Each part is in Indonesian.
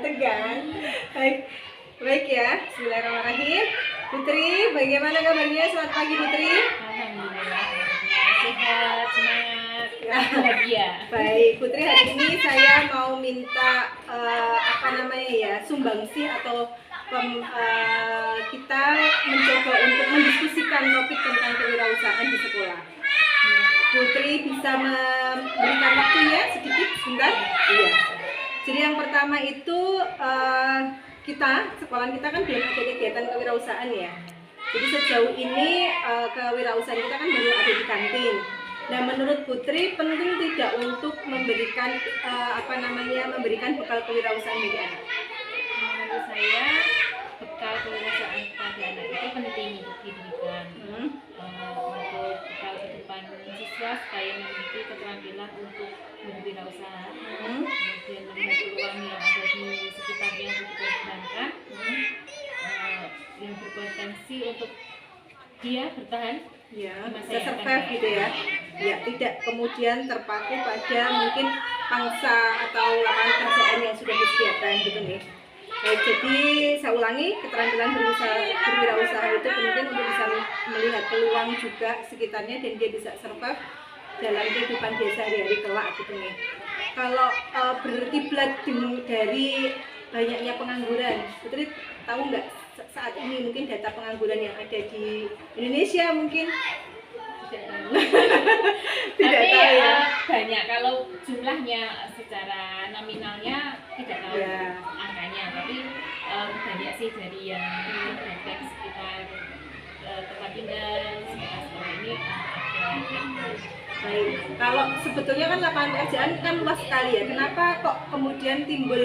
tegang. Baik ya, bismillahirrahmanirrahim. Putri, bagaimana kabarnya? Selamat pagi Putri. Alhamdulillah, sehat, semangat, bahagia. Baik, Putri, hari ini saya mau minta sumbangsi atau kita mencoba untuk mendiskusikan topik tentang kewirausahaan di sekolah. Putri bisa memberikan waktunya sedikit, sebentar? Iya. Jadi yang pertama itu sekolah kita kan belum ada kegiatan kewirausahaan ya. Jadi sejauh ini kewirausahaan kita kan baru ada di kantin. Nah, menurut Putri penting tidak untuk memberikan bekal kewirausahaan bagi anak? Menurut saya, bekal kewirausahaan kepada anak itu penting untuk diberikan untuk bekal kehidupan siswa supaya memiliki keterampilan untuk berwirausaha, kemudian melihat peluang yang ada di sekitarnya untuk dikembangkan, yang berpotensi untuk dia bertahan Ya, di masa bisa yang akan survive datang. gitu ya. Ya, tidak kemudian terpaku pada mungkin pangsa atau lapangan pekerjaan yang sudah disediakan gitu nih. Baik, jadi saya ulangi, keterampilan berwirausaha itu penting untuk bisa melihat peluang juga sekitarnya dan dia bisa survive dalam kehidupan dia sehari-hari kelak gitu nih. Kalau berkiblat dari banyaknya pengangguran, Putri tahu nggak saat ini mungkin data pengangguran yang ada di Indonesia mungkin? Tidak tahu. Tidak Tapi tahu ya. banyak, kalau jumlahnya secara nominalnya tidak tahu Ya. angkanya, tapi banyak sih dari yang memperhatikan sekitar tempat tinggal sekitar sekolah ini ada. Baik, kalau sebetulnya kan lapangan pekerjaan kan luas sekali ya. Kenapa kok kemudian timbul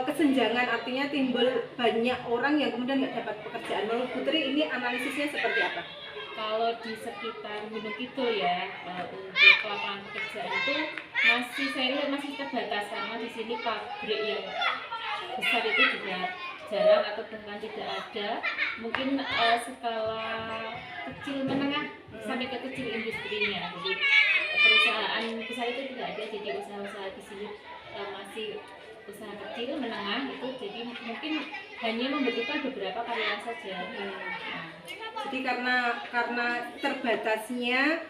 kesenjangan, artinya timbul banyak orang yang kemudian nggak dapat pekerjaan? Menurut Putri ini analisisnya seperti apa? Kalau di sekitar Gunung Kidul ya, untuk lapangan pekerjaan itu saya lihat masih terbatas karena di sini pabrik yang besar itu juga jarang atau bahkan tidak ada. Mungkin skala kecil menengah sampai ke kecil industrinya. Jadi perusahaan besar itu tidak ada. Jadi usaha-usaha di sini masih usaha kecil menengah itu. Jadi mungkin hanya membutuhkan beberapa karyawan saja. Jadi karena terbatasnya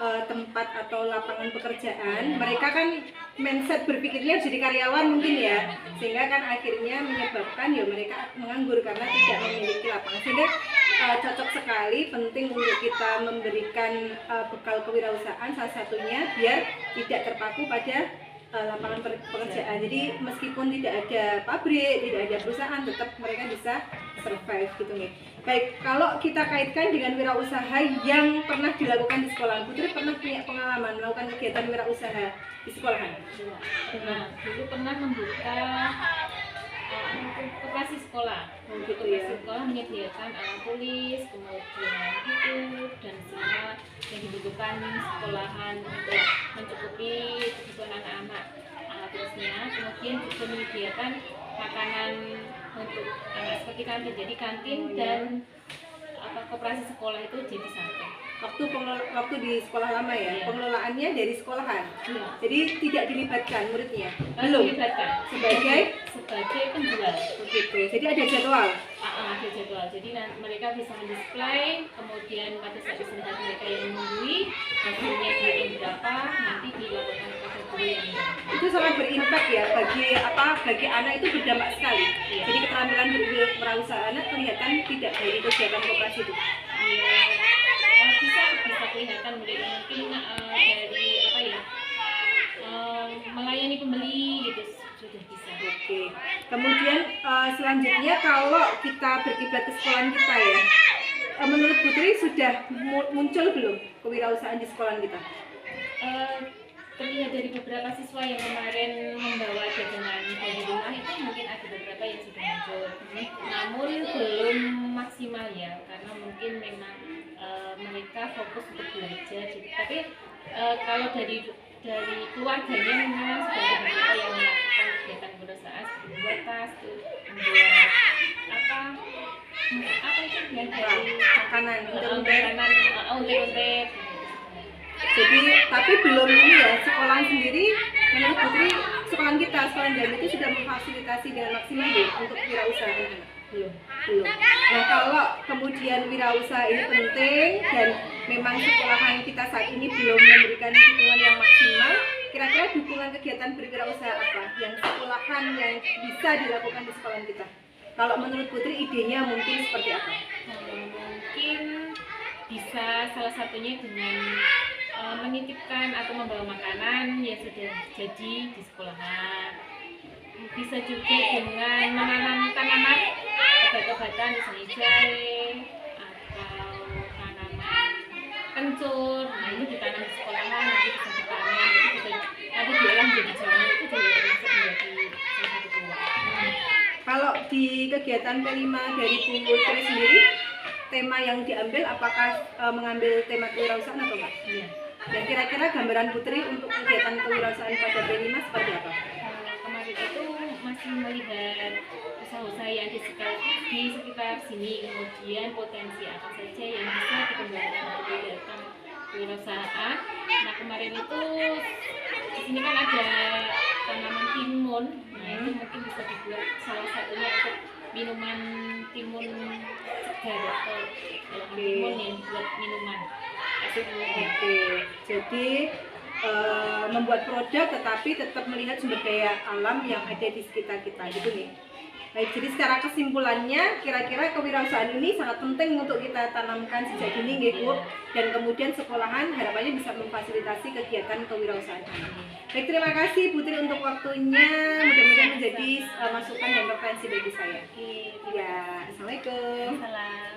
tempat atau lapangan pekerjaan, mereka kan mindset berpikirnya jadi karyawan mungkin ya, sehingga kan akhirnya menyebabkan ya mereka menganggur karena tidak memiliki lapangan. Sehingga cocok sekali, penting untuk kita memberikan bekal kewirausahaan, salah satunya biar tidak terpaku pada lapangan pekerjaan. Jadi meskipun tidak ada pabrik, tidak ada perusahaan, tetap mereka bisa survive gitu nih. Baik, kalau kita kaitkan dengan wirausaha yang pernah dilakukan di sekolah, Putri pernah punya pengalaman melakukan kegiatan wirausaha di sekolahan? Nah, dulu pernah membuka koperasi sekolah. Gitu ya. Koperasi sekolah menyediakan alat tulis, kemudian buku dan semua yang dibutuhkan sekolahan untuk mencukupi kebutuhan anak-anak alat tulisnya. Kemudian juga menyediakan makanan untuk anak seperti kantin. Jadi kantin dan koperasi sekolah itu jadi satu. Waktu di sekolah lama ya, Iya. pengelolaannya dari sekolahan. Iya. Jadi tidak dilibatkan muridnya. Dilibatkan sebagai penjual. Begitu. Jadi ada jadwal. Ada jadwal. Jadi mereka bisa mendisplay, kemudian pada saat istirahat mereka yang mengungguli hasilnya dihitung berapa, nanti dilakukan kepada guru yang Itu sangat berimpact ya bagi anak, itu berdampak sekali. Iya. Jadi keterampilan berwirausaha anak kelihatan tidak dari kegiatan koperasi itu. bisa kelihatan mungkin dari melayani pembeli gitu sudah bisa. Oke. Kemudian selanjutnya kalau kita berkiblat ke sekolah kita ya, menurut Putri sudah muncul belum kewirausahaan di sekolah kita? Terlihat dari beberapa siswa yang kemarin membawa jajanan dari rumah itu mungkin ada beberapa yang sudah muncul, namun belum maksimal ya, karena mungkin memang mereka fokus untuk belajar. Tapi kalau dari keluarganya memang sudah ada beberapa yang melakukan kegiatan kewirausahaan seperti membuat tas, membuat apa itu yang dari makanan, ontek. Jadi tapi belum ini ya, sekolah sendiri menurut Putri usaha sekolah Jambi itu sudah memfasilitasi dengan maksimal Bu untuk wirausaha anak-anak? Belum. Belum. Nah, kalau kemudian wirausaha ini penting dan memang sekolahan kita saat ini belum memberikan dukungan yang maksimal, kira-kira dukungan kegiatan berwirausaha apa yang sekolahan yang bisa dilakukan di sekolah kita? Kalau menurut Putri idenya mungkin seperti apa? Mungkin bisa salah satunya dengan menitipkan atau membawa makanan yang sudah jadi di sekolahan. Bisa juga dengan menanam tanaman obat-obatan, misalnya jahe atau tanaman kencur. Nah, ini ditanam di sekolahan, nanti bisa dipanen, itu juga nanti diolah menjadi jamu, itu juga termasuk menjadi salah satu peluang. Kalau di kegiatan kelima dari Bu Putri sendiri, tema yang diambil apakah mengambil tema kewirausahaan atau enggak? Iya. Dan kira-kira gambaran Putri untuk kegiatan kewirausahaan pada P5 seperti apa? Kemarin itu masih melihat usaha-usaha yang di sekitar sini, kemudian potensi apa saja yang bisa dikembangkan untuk kegiatan kewirausahaan. Nah, kemarin itu di sini kan ada tanaman timun. Nah, itu mungkin bisa dibuat salah satunya untuk minuman timun segar atau timun yang dibuat minuman. Oke, jadi membuat produk tetapi tetap melihat sumber daya alam yang ada di sekitar kita gitu nih. Baik, jadi secara kesimpulannya kira-kira kewirausahaan ini sangat penting untuk kita tanamkan sejak dini nggih Bu, dan kemudian sekolahan harapannya bisa memfasilitasi kegiatan kewirausahaan ini. Baik, terima kasih Putri untuk waktunya, mudah-mudahan menjadi masukan dan referensi bagi saya. Oke, Ya, Assalamualaikum. salam.